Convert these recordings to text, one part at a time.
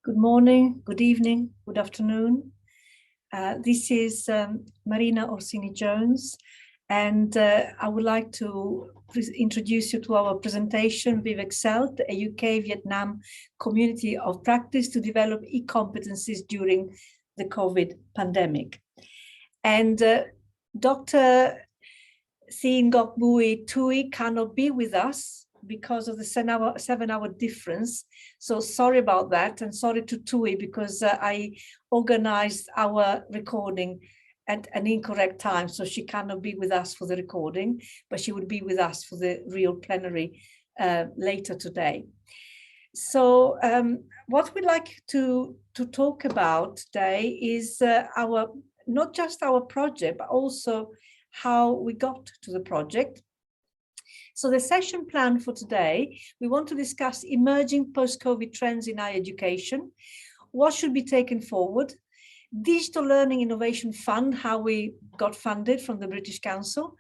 Good morning, good evening, good afternoon. This is Marina Orsini Jones, and I would like to introduce you to our presentation, ViVEXELT, a UK-Vietnam community of practice to develop e-competencies during the COVID pandemic. And Dr. Thuy Ngoc Bui Thuy cannot be with us because of the 7-hour difference. So sorry about that, and sorry to Thuy because I organized our recording at an incorrect time. So she cannot be with us for the recording, but she would be with us for the real plenary later today. So what we'd like to talk about today is not just our project, but also how we got to the project. So the session plan for today, we want to discuss emerging post-COVID trends in higher education, what should be taken forward, Digital Learning Innovation Fund, how we got funded from the British Council,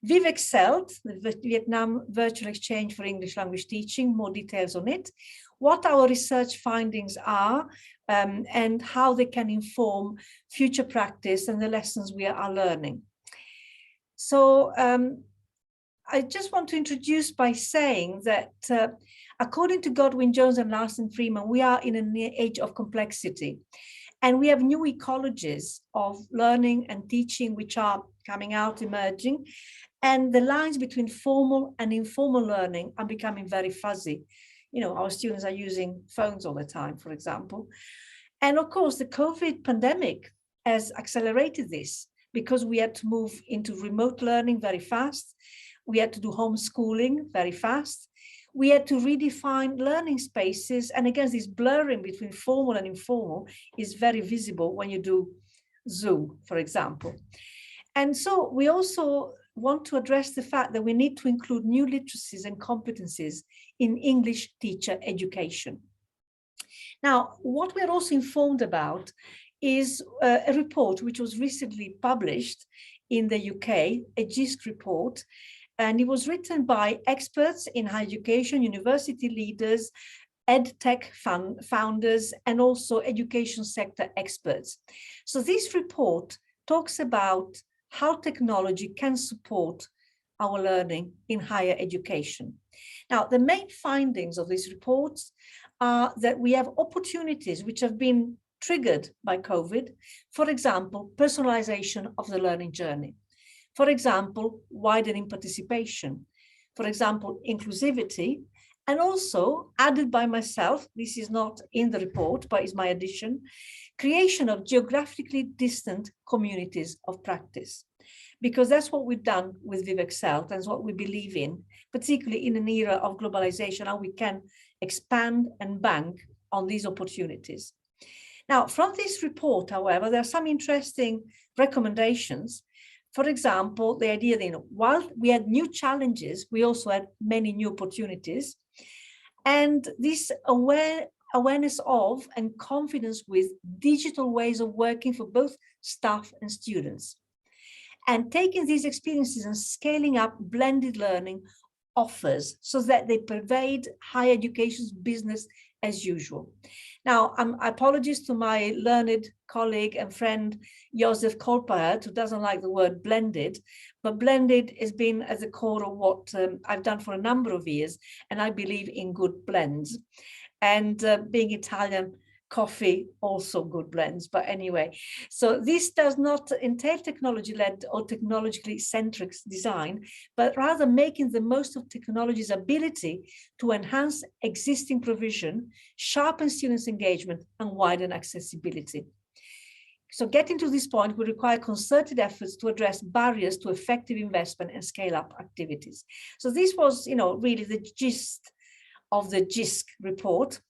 ViVEXELT, the Vietnam Virtual Exchange for English Language Teaching, more details on it, what our research findings are, and how they can inform future practice and the lessons we are learning. So I just want to introduce by saying that according to Godwin Jones and Larsen Freeman, we are in an age of complexity, and we have new ecologies of learning and teaching which are coming out, emerging, and the lines between formal and informal learning are becoming very fuzzy. You know, our students are using phones all the time, for example. And of course, the COVID pandemic has accelerated this because we had to move into remote learning very fast. We had to do homeschooling very fast. We had to redefine learning spaces. And again, this blurring between formal and informal is very visible when you do Zoom, for example. And so we also want to address the fact that we need to include new literacies and competencies in English teacher education. Now, what we're also informed about is a report which was recently published in the UK, a GISC report, and it was written by experts in higher education, university leaders, EdTech founders, and also education sector experts. So this report talks about how technology can support our learning in higher education. Now, the main findings of these reports are that we have opportunities which have been triggered by COVID. For example, personalization of the learning journey. For example, widening participation. For example, inclusivity. And also added by myself, this is not in the report, but is my addition, creation of geographically distant communities of practice. Because that's what we've done with ViVEXELT, and what we believe in, particularly in an era of globalization, how we can expand and bank on these opportunities. Now, from this report, however, there are some interesting recommendations. For example, the idea that while we had new challenges, we also had many new opportunities. And this awareness of and confidence with digital ways of working for both staff and students. And taking these experiences and scaling up blended learning offers so that they pervade higher education's business as usual. Now, apologies to my learned colleague and friend, Josef Kolpaert, who doesn't like the word blended, but blended has been at the core of what I've done for a number of years, and I believe in good blends. And being Italian, coffee, also good blends. But anyway, so this does not entail technology-led or technologically centric design, but rather making the most of technology's ability to enhance existing provision, sharpen students' engagement, and widen accessibility. So getting to this point will require concerted efforts to address barriers to effective investment and scale-up activities. So this was, really the gist of the GISC report.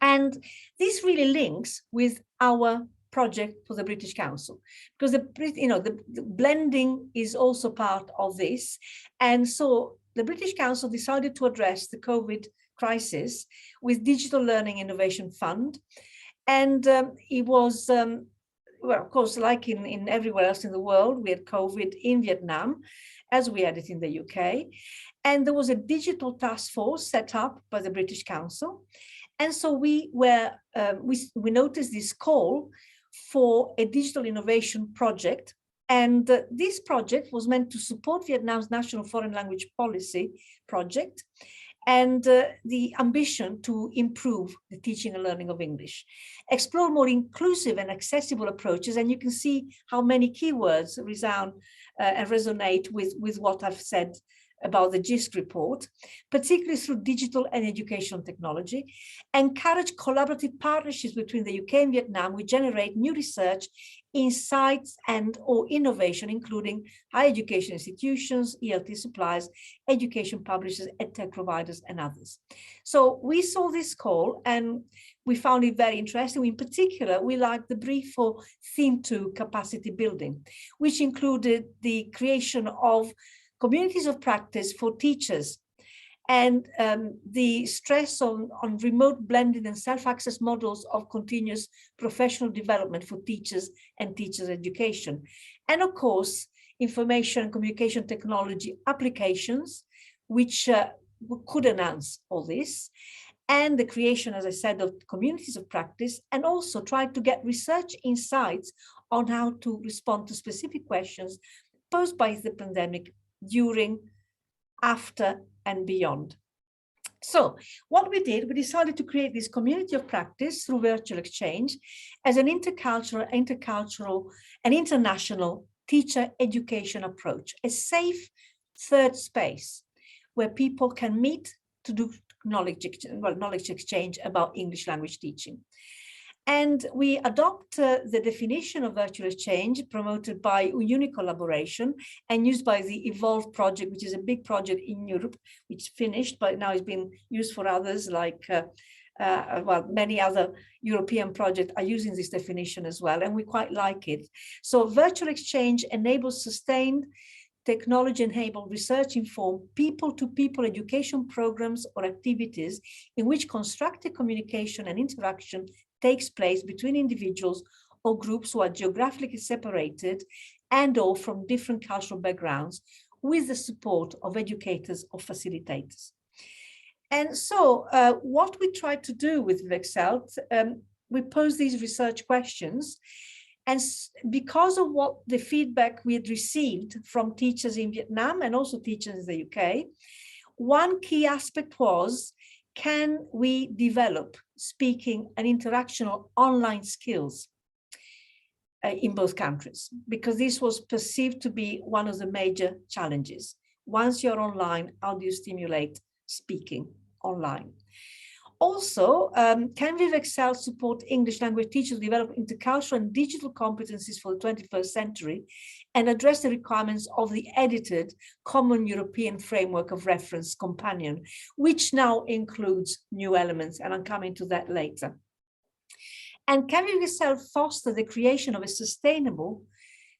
And this really links with our project for the British Council, because the blending is also part of this. And so the British Council decided to address the COVID crisis with Digital Learning Innovation Fund. And it was, well, of course, like in everywhere else in the world, we had COVID in Vietnam, as we had it in the UK. And there was a digital task force set up by the British Council. And so we noticed this call for a digital innovation project. And this project was meant to support Vietnam's national foreign language policy project and the ambition to improve the teaching and learning of English, explore more inclusive and accessible approaches. And you can see how many keywords resound and resonate with what I've said about the GIST report, particularly through digital and educational technology, encourage collaborative partnerships between the UK and Vietnam, which generate new research, insights and/or innovation, including higher education institutions, ELT suppliers, education publishers, edtech providers, and others. So we saw this call and we found it very interesting. In particular, we liked the brief for Theme 2, capacity building, which included the creation of communities of practice for teachers and the stress on remote blending and self-access models of continuous professional development for teachers and teachers' education. And of course, information and communication technology applications, which could enhance all this, and the creation, as I said, of communities of practice, and also try to get research insights on how to respond to specific questions posed by the pandemic during, after, and beyond. So what we did, we decided to create this community of practice through virtual exchange as an intercultural, and international teacher education approach, a safe third space where people can meet to do knowledge exchange about English language teaching. And we adopt the definition of virtual exchange promoted by Uni collaboration and used by the Evolve project, which is a big project in Europe, which finished, but now it's been used for others like, many other European projects are using this definition as well, and we quite like it. So virtual exchange enables sustained technology-enabled research-informed people-to-people education programs or activities in which constructive communication and interaction takes place between individuals or groups who are geographically separated and or from different cultural backgrounds with the support of educators or facilitators. And so what we tried to do with ViVEXELT, we posed these research questions, and because of what the feedback we had received from teachers in Vietnam and also teachers in the UK, one key aspect was, can we develop speaking and interactional online skills in both countries? Because this was perceived to be one of the major challenges. Once you're online, how do you stimulate speaking online? Also, can ViVEXELT support English language teachers to develop intercultural and digital competencies for the 21st century and address the requirements of the edited Common European Framework of Reference Companion, which now includes new elements, and I'm coming to that later. And can ViVEXELT foster the creation of a sustainable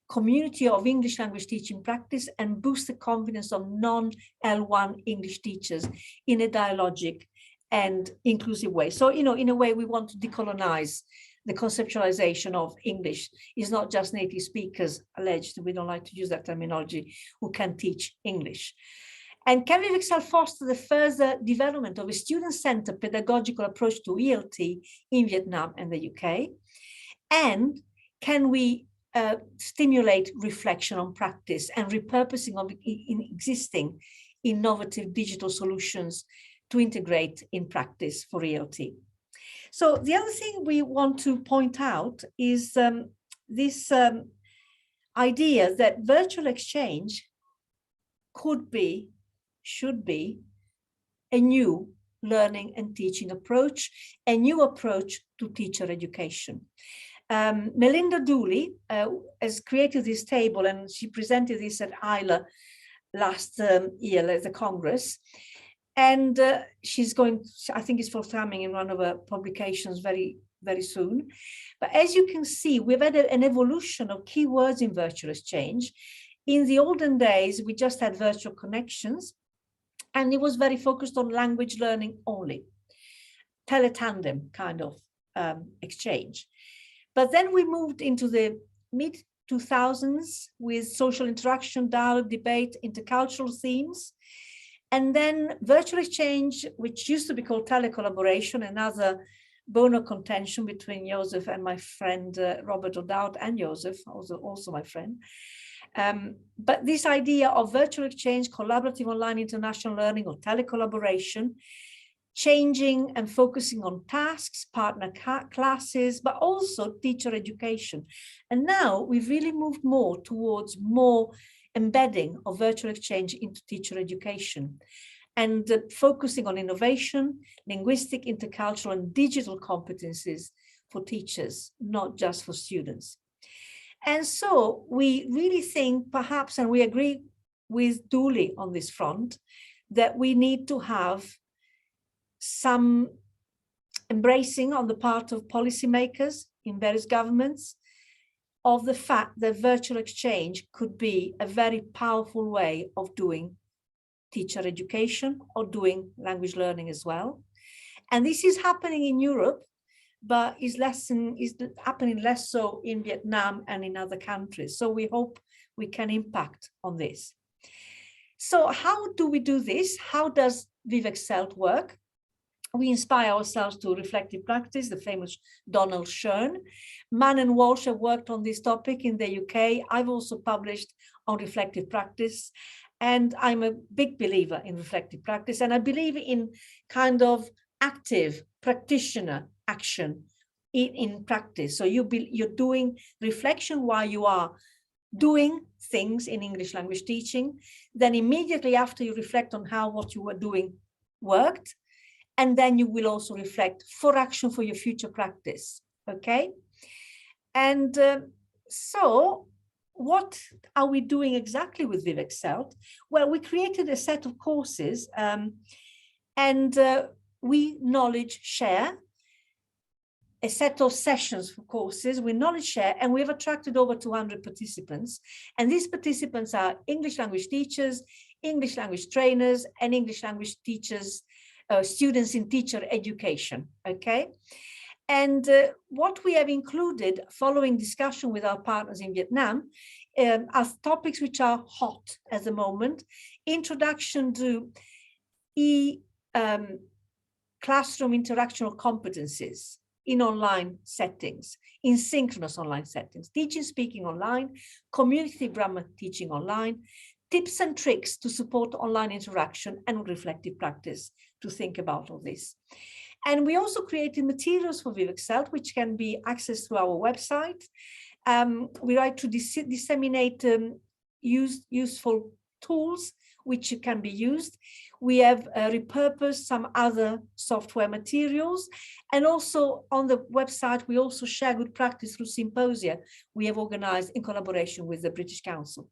community of English language teaching practice and boost the confidence of non-L1 English teachers in a dialogic and inclusive way? So, you know, in a way, we want to decolonize the conceptualization of English. It's not just native speakers alleged, we don't like to use that terminology, who can teach English. And can ViVEXELT foster the further development of a student-centered pedagogical approach to ELT in Vietnam and the UK? And can we stimulate reflection on practice and repurposing of existing innovative digital solutions to integrate in practice for ELT? So the other thing we want to point out is this idea that virtual exchange could be, should be, a new learning and teaching approach, a new approach to teacher education. Melinda Dooley has created this table, and she presented this at ILA last year at the Congress. And she's going, I think it's forthcoming in one of her publications very, very soon. But as you can see, we've had an evolution of keywords in virtual exchange. In the olden days, we just had virtual connections, and it was very focused on language learning only, teletandem kind of exchange. But then we moved into the mid-2000s with social interaction, dialogue, debate, intercultural themes. And then virtual exchange, which used to be called telecollaboration, another bone of contention between Joseph and my friend Robert O'Dowd, and Joseph, also my friend. But this idea of virtual exchange, collaborative online international learning, or telecollaboration, changing and focusing on tasks, partner classes, but also teacher education. And now we've really moved more towards more embedding of virtual exchange into teacher education, and focusing on innovation, linguistic, intercultural, and digital competencies for teachers, not just for students. And so we really think perhaps, and we agree with Thuy on this front, that we need to have some embracing on the part of policymakers in various governments of the fact that virtual exchange could be a very powerful way of doing teacher education or doing language learning as well. And this is happening in Europe, but is happening less so in Vietnam and in other countries. So we hope we can impact on this. So how do we do this? How does ViVEXELT work? We inspire ourselves to reflective practice, the famous Donald Schoen. Mann and Walsh have worked on this topic in the UK. I've also published on reflective practice, and I'm a big believer in reflective practice, and I believe in kind of active practitioner action in practice. So you're doing reflection while you are doing things in English language teaching. Then immediately after, you reflect on how what you were doing worked. And then you will also reflect for action for your future practice, okay? And so what are we doing exactly with ViVEXELT? Well, we created a set of courses, and we knowledge share, a set of sessions for courses, we knowledge share, and we've attracted over 200 participants. And these participants are English language teachers, English language trainers, and English language teachers, students in teacher education, okay? And what we have included, following discussion with our partners in Vietnam, are topics which are hot at the moment: introduction to classroom interactional competencies in online settings, in synchronous online settings, teaching, speaking online, community grammar teaching online, tips and tricks to support online interaction, and reflective practice to think about all this. And we also created materials for ViVEXELT, which can be accessed through our website. We like to disseminate useful tools which can be used. We have repurposed some other software materials. And also on the website, we also share good practice through symposia we have organized in collaboration with the British Council.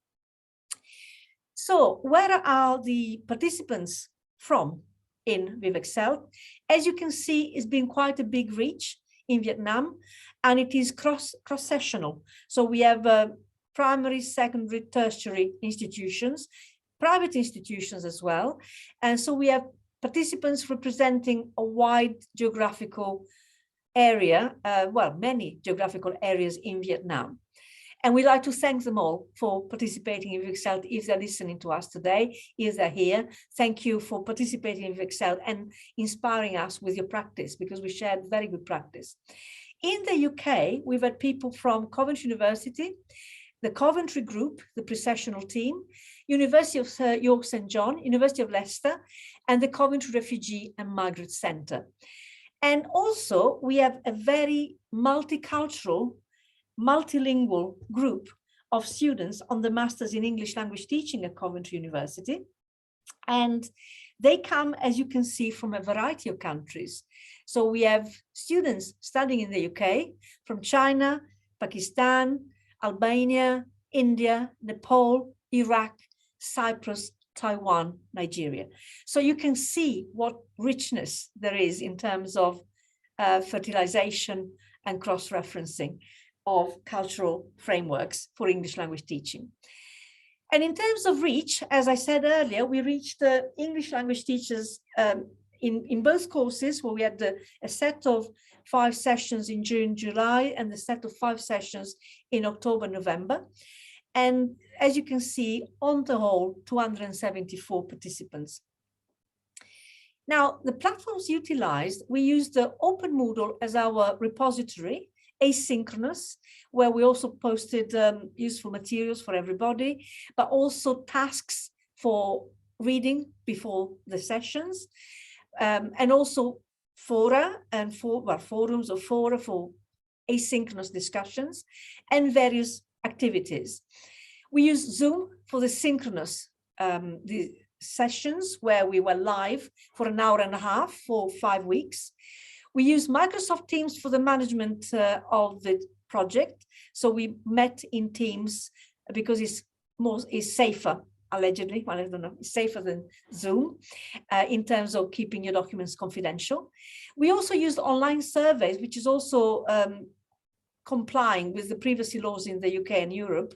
So where are the participants from in ViVEXELT? As you can see, it's been quite a big reach in Vietnam, and it is cross-sessional. So we have primary, secondary, tertiary institutions, private institutions as well. And so we have participants representing a wide geographical area, well, many geographical areas in Vietnam. And we'd like to thank them all for participating in ViVEXELT. If they're listening to us today, if they're here, thank you for participating in ViVEXELT and inspiring us with your practice, because we shared very good practice. In the UK, we've had people from Coventry University, the Coventry Group, the pre-sessional team, University of York St John, University of Leicester, and the Coventry Refugee and Migrant Centre. And also, we have a very multicultural, multilingual group of students on the Masters in English Language Teaching at Coventry University. And they come, as you can see, from a variety of countries. So we have students studying in the UK from China, Pakistan, Albania, India, Nepal, Iraq, Cyprus, Taiwan, Nigeria. So you can see what richness there is in terms of fertilization and cross-referencing of cultural frameworks for English language teaching. And in terms of reach, as I said earlier, we reached English language teachers in both courses, where we had a set of 5 sessions in June, July, and a set of 5 sessions in October, November. And as you can see, on the whole, 274 participants Now, the platforms utilized, we use the Open Moodle as our repository, asynchronous, where we also posted useful materials for everybody, but also tasks for reading before the sessions, and also fora and forums or fora for asynchronous discussions and various activities. We use Zoom for the synchronous the sessions where we were live for an hour and a half for 5 weeks. We use Microsoft Teams for the management of the project. So we met in Teams because it's safer, allegedly. Well, I don't know, it's safer than Zoom in terms of keeping your documents confidential. We also used online surveys, which is also complying with the privacy laws in the UK and Europe.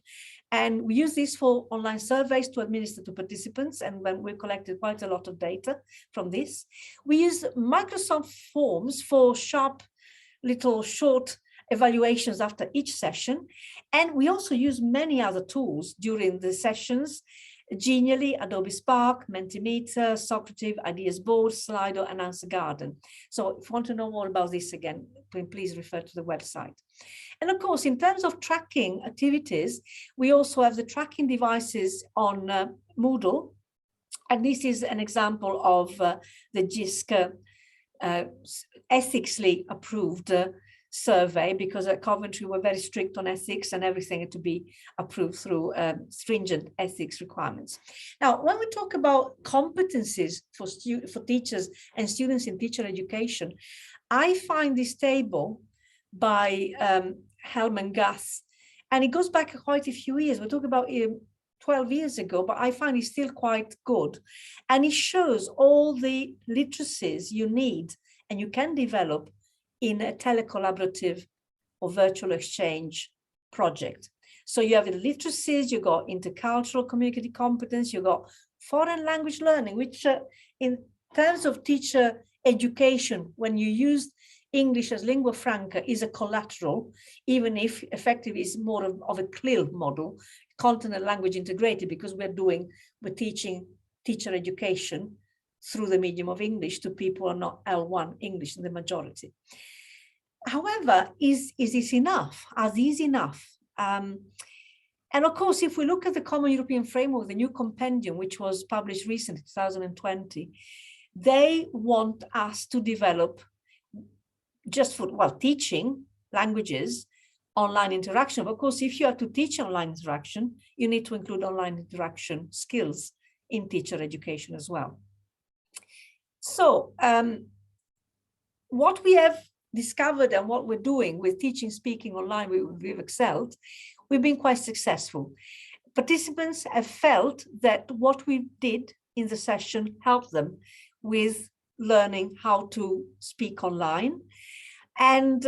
And we use this for online surveys to administer to participants. And when we collected quite a lot of data from this, we use Microsoft Forms for sharp little short evaluations after each session. And we also use many other tools during the sessions: Genially, Adobe Spark, Mentimeter, Socrative, Ideas Board, Slido, and Answer Garden. So if you want to know more about this again, please refer to the website. And of course, in terms of tracking activities, we also have the tracking devices on Moodle. And this is an example of the JISC ethically approved survey, because at Coventry we're very strict on ethics and everything had to be approved through stringent ethics requirements. Now, when we talk about competencies for teachers and students in teacher education, I find this table by Helm and Gus, and it goes back quite a few years. We're talking about 12 years ago, but I find it's still quite good. And it shows all the literacies you need and you can develop in a telecollaborative or virtual exchange project. So you have the literacies, you got intercultural communicative competence, you got foreign language learning, which in terms of teacher education, when you use English as lingua franca, is a collateral, even if effectively it's more of a CLIL model, content and language integrated, because we're teaching teacher education through the medium of English to people who are not L1 English in the majority. However, is this enough? Are these enough? And of course, if we look at the Common European Framework, the new compendium, which was published recently, 2020, they want us to develop just for, well, teaching languages, online interaction. Of course, if you are to teach online interaction, you need to include online interaction skills in teacher education as well. So what we have discovered and what we're doing with teaching speaking online with ViVEXELT, we've been quite successful. Participants have felt that what we did in the session helped them with learning how to speak online. And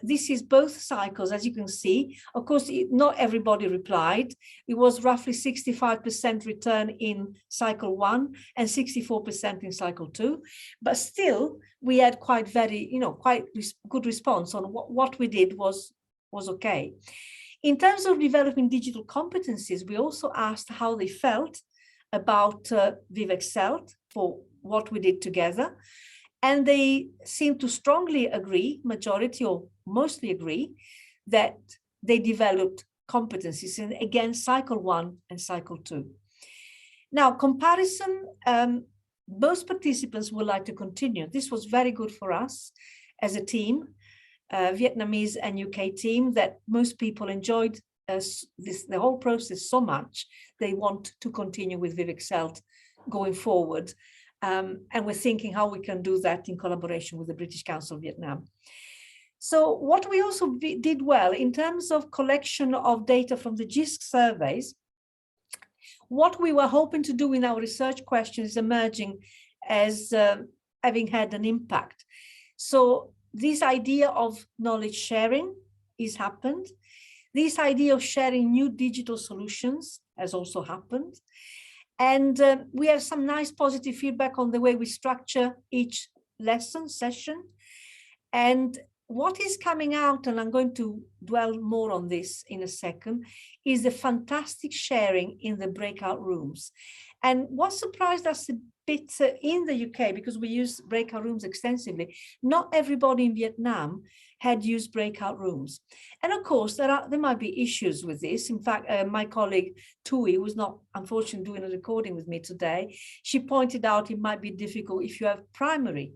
this is both cycles, as you can see. Of course, not everybody replied. It was roughly 65% return in cycle 1 and 64% in cycle 2. But still, we had quite good response on what we did was okay. In terms of developing digital competencies, we also asked how they felt about ViVEXELT for what we did together. And they seem to strongly agree, majority or mostly agree, that they developed competencies in, again, cycle 1 and cycle 2. Now, comparison, most participants would like to continue. This was very good for us as a team, Vietnamese and UK team, that most people enjoyed the whole process so much, they want to continue with ViVEXELT going forward. And we're thinking how we can do that in collaboration with the British Council of Vietnam. So what we also did well in terms of collection of data from the JISC surveys, what we were hoping to do in our research questions is emerging as having had an impact. So this idea of knowledge sharing is happened. This idea of sharing new digital solutions has also happened. And we have some nice positive feedback on the way we structure each lesson session. And what is coming out, and I'm going to dwell more on this in a second, is the fantastic sharing in the breakout rooms. And what surprised us a bit in the UK, because we use breakout rooms extensively, not everybody in Vietnam had used breakout rooms. And of course, there might be issues with this. In fact, my colleague Thuy, who's not unfortunately doing a recording with me today, she pointed out it might be difficult if you have primary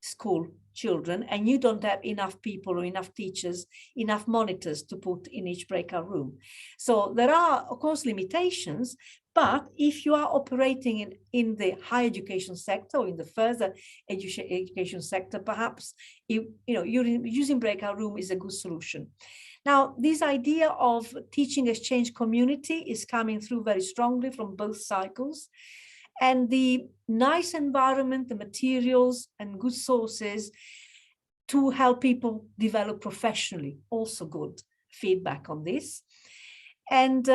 school children and you don't have enough people or enough teachers, enough monitors to put in each breakout room. So there are, of course, limitations, but if you are operating in the higher education sector or in the further education sector, perhaps you're using breakout room is a good solution. Now, this idea of teaching exchange community is coming through very strongly from both cycles. And the nice environment, the materials and good sources to help people develop professionally, also good feedback on this. And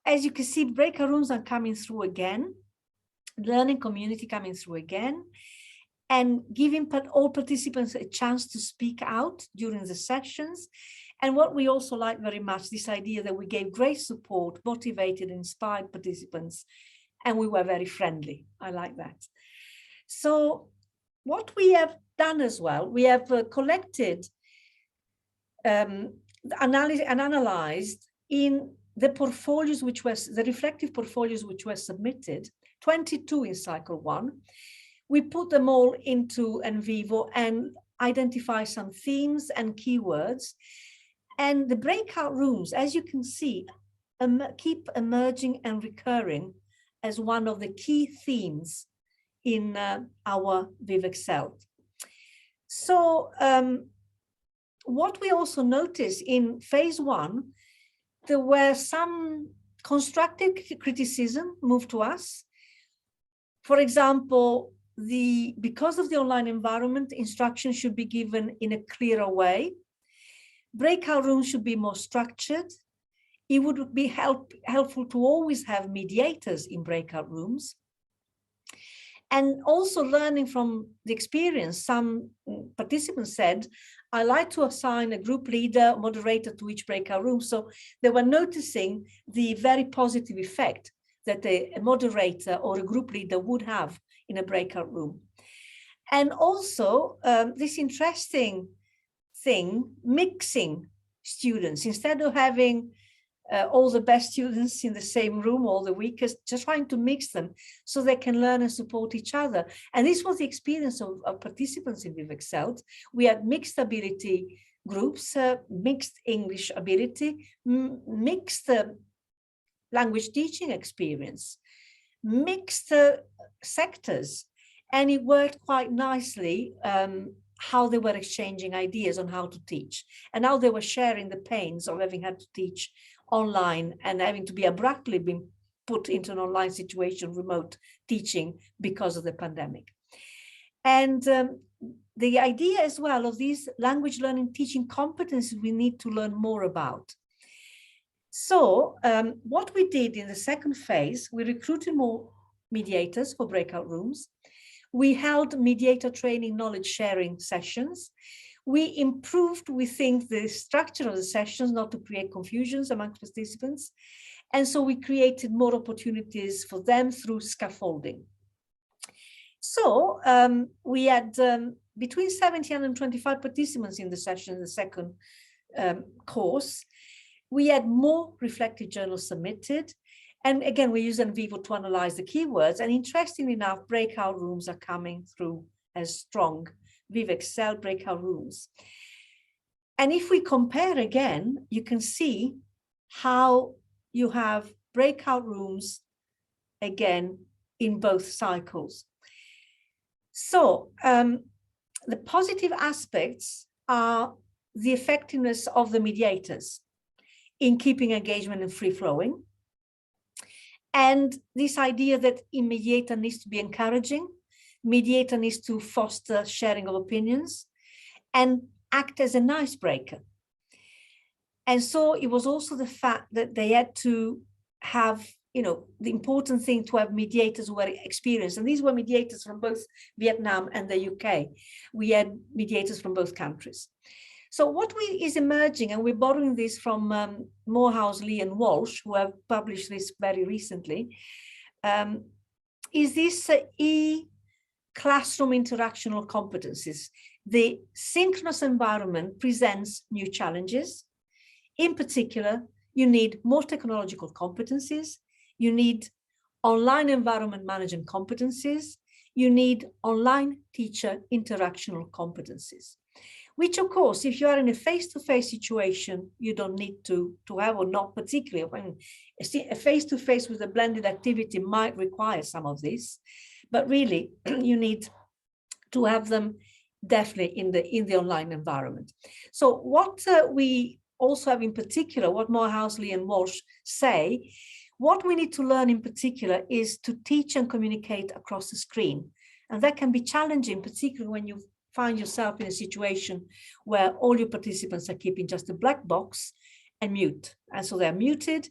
as you can see, breakout rooms are coming through again, learning community coming through again, and giving all participants a chance to speak out during the sessions. And what we also like very much, this idea that we gave great support, motivated, inspired participants, and we were very friendly. I like that. So what we have done as well, we have collected, analyzed in the portfolios the reflective portfolios which were submitted, 22 in cycle 1. We put them all into NVivo and identify some themes and keywords. And the breakout rooms, as you can see, keep emerging and recurring as one of the key themes in our ViVEXELT. So what we also noticed in phase 1, there were some constructive criticism moved to us. For example, because of the online environment, instruction should be given in a clearer way. Breakout rooms should be more structured. It would be helpful to always have mediators in breakout rooms. And also learning from the experience, some participants said, I like to assign a group leader, moderator to each breakout room. So they were noticing the very positive effect that a moderator or a group leader would have in a breakout room. And also this interesting thing, mixing students, instead of having all the best students in the same room, all the weakest, just trying to mix them so they can learn and support each other. And this was the experience of participants in ViVEXELT. We had mixed ability groups, mixed English ability, mixed language teaching experience, mixed sectors. And it worked quite nicely how they were exchanging ideas on how to teach and how they were sharing the pains of having had to teach online and having to be abruptly been put into an online situation, remote teaching because of the pandemic. And the idea as well of these language learning teaching competencies we need to learn more about. So what we did in the second phase, we recruited more mediators for breakout rooms. We held mediator training knowledge sharing sessions. We improved, we think, the structure of the sessions not to create confusions amongst participants. And so we created more opportunities for them through scaffolding. So we had between 70 and 25 participants in the session, the second course. We had more reflective journals submitted. And again, we use NVivo to analyze the keywords. And interestingly enough, breakout rooms are coming through as strong ViVEXELT breakout rooms. And if we compare again, you can see how you have breakout rooms again in both cycles. So the positive aspects are the effectiveness of the mediators in keeping engagement and free flowing. And this idea that a mediator needs to be encouraging, mediator needs to foster sharing of opinions and act as an icebreaker. And so it was also the fact that they had to have, the important thing to have mediators who were experienced. And these were mediators from both Vietnam and the UK. We had mediators from both countries. So what is emerging, and we're borrowing this from Morehouse, Lee and Walsh, who have published this very recently, is this e-classroom interactional competencies. The synchronous environment presents new challenges. In particular, you need more technological competencies. You need online environment management competencies. You need online teacher interactional competencies, which of course, if you are in a face-to-face situation, you don't need to have, or not particularly. When a face-to-face with a blended activity might require some of this, but really you need to have them definitely in the online environment. So what we also have in particular, what Morehouse, Lee and Walsh say, what we need to learn in particular is to teach and communicate across the screen. And that can be challenging, particularly when you find yourself in a situation where all your participants are keeping just a black box and mute. And so they're muted,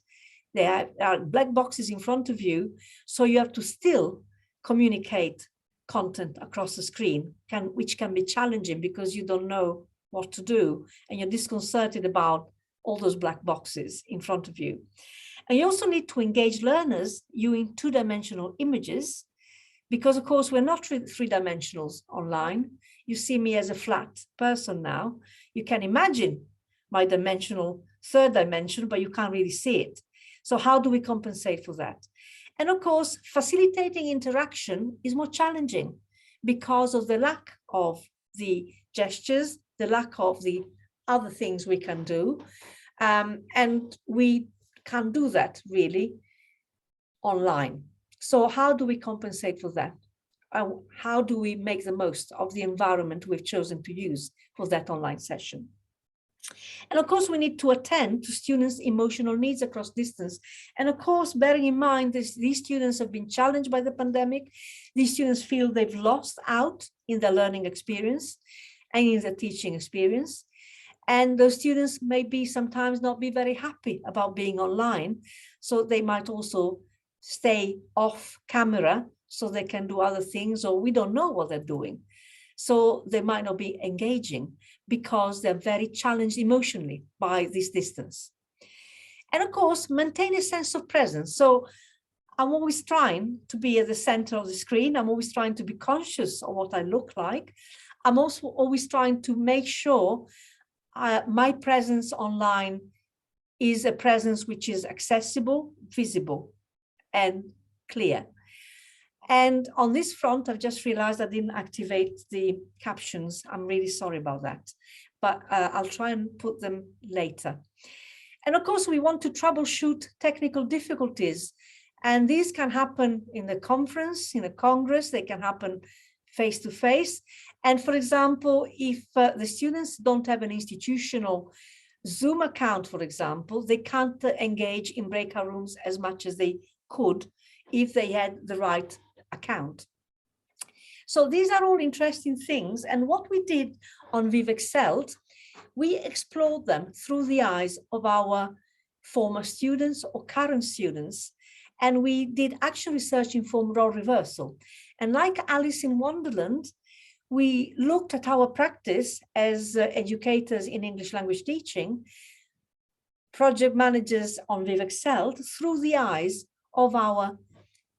there are black boxes in front of you, so you have to still communicate content across the screen, which can be challenging because you don't know what to do and you're disconcerted about all those black boxes in front of you. And you also need to engage learners using two-dimensional images, because of course we're not three-dimensionals online. You see me as a flat person now. You can imagine my dimensional third dimension, but you can't really see it. So how do we compensate for that? And of course, facilitating interaction is more challenging because of the lack of the gestures, the lack of the other things we can do. And we can't do that really online. So how do we compensate for that? How do we make the most of the environment we've chosen to use for that online session? And of course, we need to attend to students' emotional needs across distance. And of course, bearing in mind these students have been challenged by the pandemic. These students feel they've lost out in their learning experience and in their teaching experience. And those students may be sometimes not be very happy about being online. So they might also stay off camera so they can do other things, or we don't know what they're doing. So they might not be engaging because they're very challenged emotionally by this distance. And of course, maintain a sense of presence. So I'm always trying to be at the center of the screen. I'm always trying to be conscious of what I look like. I'm also always trying to make sure my presence online is a presence which is accessible, visible, and clear. And on this front, I've just realized I didn't activate the captions. I'm really sorry about that, but I'll try and put them later. And of course, we want to troubleshoot technical difficulties. And these can happen in the conference, in a congress, they can happen face-to-face. And for example, if the students don't have an institutional Zoom account, for example, they can't engage in breakout rooms as much as they could if they had the right account. So these are all interesting things. And what we did on ViVEXELT, we explored them through the eyes of our former students or current students. And we did action research informed role reversal. And like Alice in Wonderland, we looked at our practice as educators in English language teaching, project managers on ViVEXELT, through the eyes of our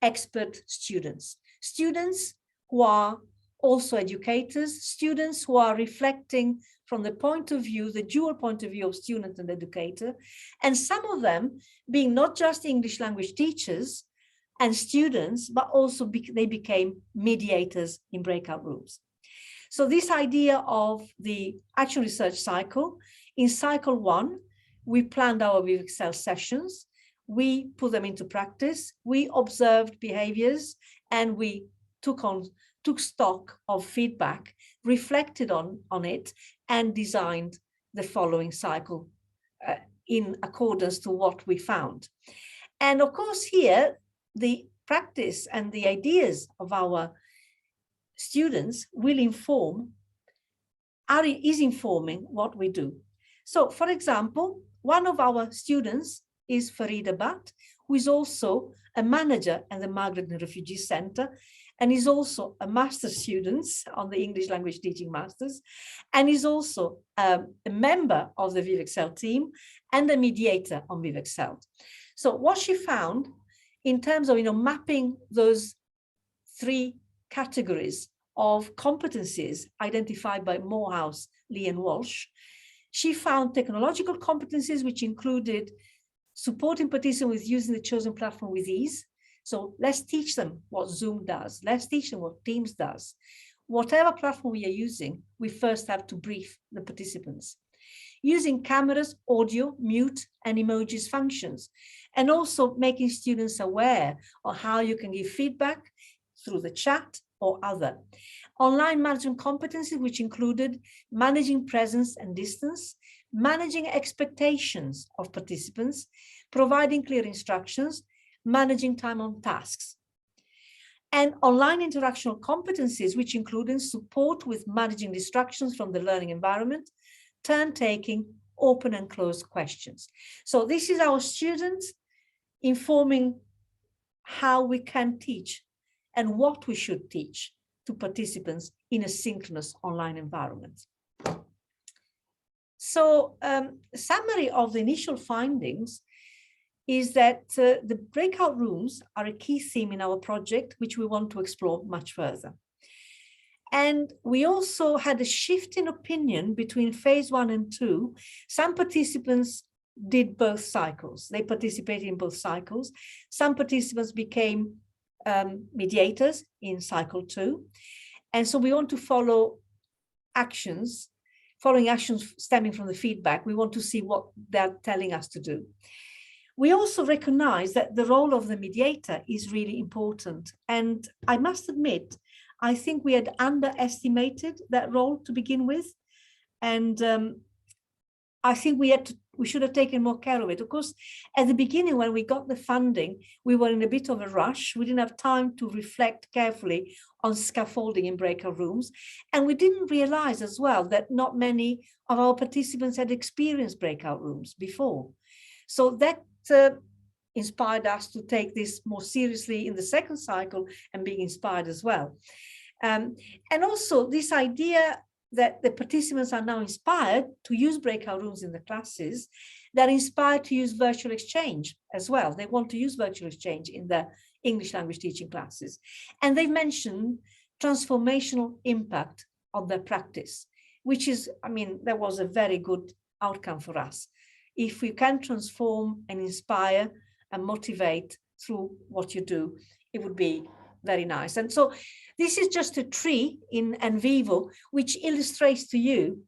expert students, students who are also educators, students who are reflecting from the point of view, the dual point of view of student and educator, and some of them being not just English language teachers and students, but also they became mediators in breakout rooms. So this idea of the action research cycle, in cycle 1, we planned our ViVEXELT sessions. We put them into practice, we observed behaviors, and we took stock of feedback, reflected on it, and designed the following cycle in accordance to what we found. And of course here, the practice and the ideas of our students will is informing what we do. So for example, one of our students is Farida Bhatt, who is also a manager at the Migrant and Refugee Center, and is also a master's student on the English language teaching masters, and is also a member of the ViVEXELT team and a mediator on ViVEXELT. So what she found in terms of, mapping those 3 categories of competencies identified by Morehouse, Lee, and Walsh, she found technological competencies, which included supporting participants with using the chosen platform with ease. So let's teach them what Zoom does. Let's teach them what Teams does. Whatever platform we are using, we first have to brief the participants. Using cameras, audio, mute, and emojis functions, and also making students aware of how you can give feedback through the chat or other. Online management competencies, which included managing presence and distance, managing expectations of participants, providing clear instructions, managing time on tasks. And online interactional competencies, which included support with managing distractions from the learning environment, turn-taking, open and closed questions. So this is our students informing how we can teach and what we should teach to participants in a synchronous online environment. So summary of the initial findings is that the breakout rooms are a key theme in our project, which we want to explore much further. And we also had a shift in opinion between phase 1 and 2. Some participants did both cycles. They participated in both cycles. Some participants became mediators in cycle 2. And so we want to follow actions, following actions stemming from the feedback. We want to see what they're telling us to do. We also recognize that the role of the mediator is really important. And I must admit, I think we had underestimated that role to begin with. And I think we should have taken more care of it. Of course, at the beginning, when we got the funding, we were in a bit of a rush. We didn't have time to reflect carefully on scaffolding in breakout rooms. And we didn't realize as well that not many of our participants had experienced breakout rooms before. So that inspired us to take this more seriously in the second cycle and being inspired as well. And also this idea that the participants are now inspired to use breakout rooms in the classes, they're inspired to use virtual exchange as well. They want to use virtual exchange in the English language teaching classes. And they mentioned transformational impact of their practice, which is, I mean, that was a very good outcome for us. If we can transform and inspire and motivate through what you do, it would be very nice. And so this is just a tree in NVivo, which illustrates to you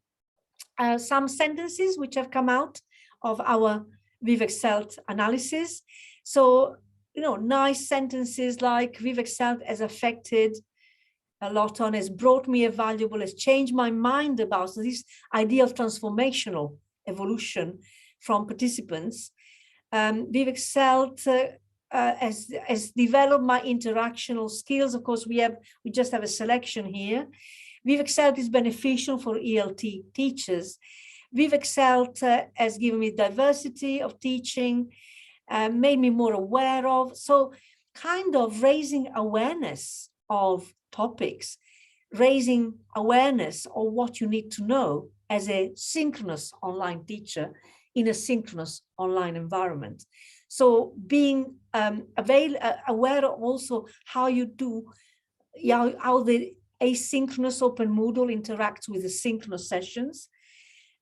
some sentences which have come out of our ViVEXELT analysis. So, nice sentences like ViVEXELT has affected a lot on, has brought me a valuable, has changed my mind about this idea of transformational evolution from participants. ViVEXELT has developed my interactional skills. Of course, we just have a selection here. ViVEXELT is beneficial for ELT teachers. ViVEXELT has given me diversity of teaching, made me more aware of. So kind of raising awareness of topics, raising awareness of what you need to know as a synchronous online teacher in a synchronous online environment. So being aware of also how you do, how the asynchronous Open Moodle interacts with the synchronous sessions,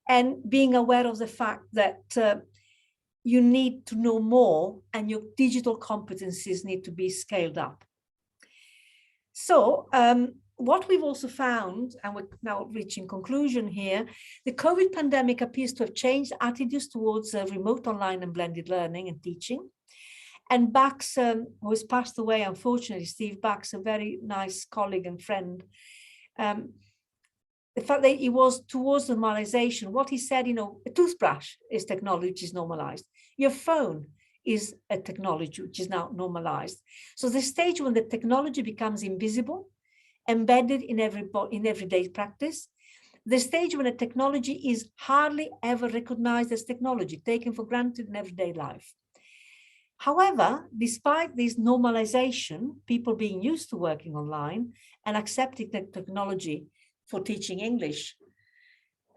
and being aware of the fact that you need to know more and your digital competencies need to be scaled up. So what we've also found, and we're now reaching conclusion here, the COVID pandemic appears to have changed attitudes towards remote online and blended learning and teaching. And Bax, who has passed away, unfortunately, Steve Bax, a very nice colleague and friend, the fact that he was towards normalization, what he said, a toothbrush is technology which is normalized. Your phone is a technology which is now normalized. So the stage when the technology becomes invisible, embedded in everyday practice, the stage when a technology is hardly ever recognized as technology, taken for granted in everyday life. However, despite this normalization, people being used to working online and accepting the technology for teaching English,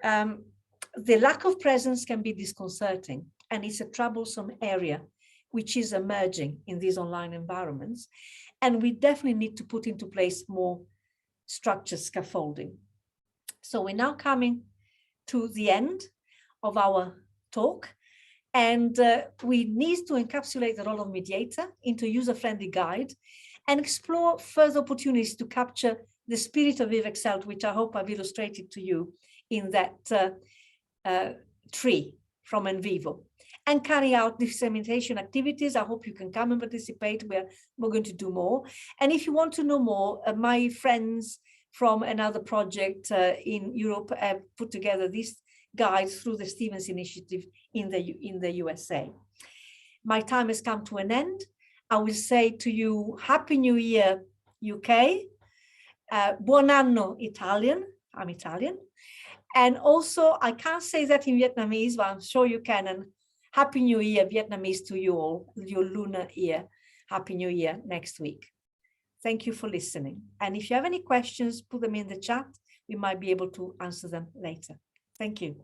the lack of presence can be disconcerting, and it's a troublesome area which is emerging in these online environments. And we definitely need to put into place more structured scaffolding. So we're now coming to the end of our talk. And we need to encapsulate the role of mediator into a user-friendly guide and explore further opportunities to capture the spirit of ViVEXELT, which I hope I've illustrated to you in that tree from NVivo, and carry out dissemination activities. I hope you can come and participate. We're going to do more. And if you want to know more, my friends from another project in Europe have put together this guide through the Stevens Initiative in the USA. My time has come to an end. I will say to you, Happy New Year, UK. Buon anno, Italian. I'm Italian. And also, I can't say that in Vietnamese, but I'm sure you can. And Happy New Year, Vietnamese, to you all, your lunar year. Happy New Year next week. Thank you for listening. And if you have any questions, put them in the chat. We might be able to answer them later. Thank you.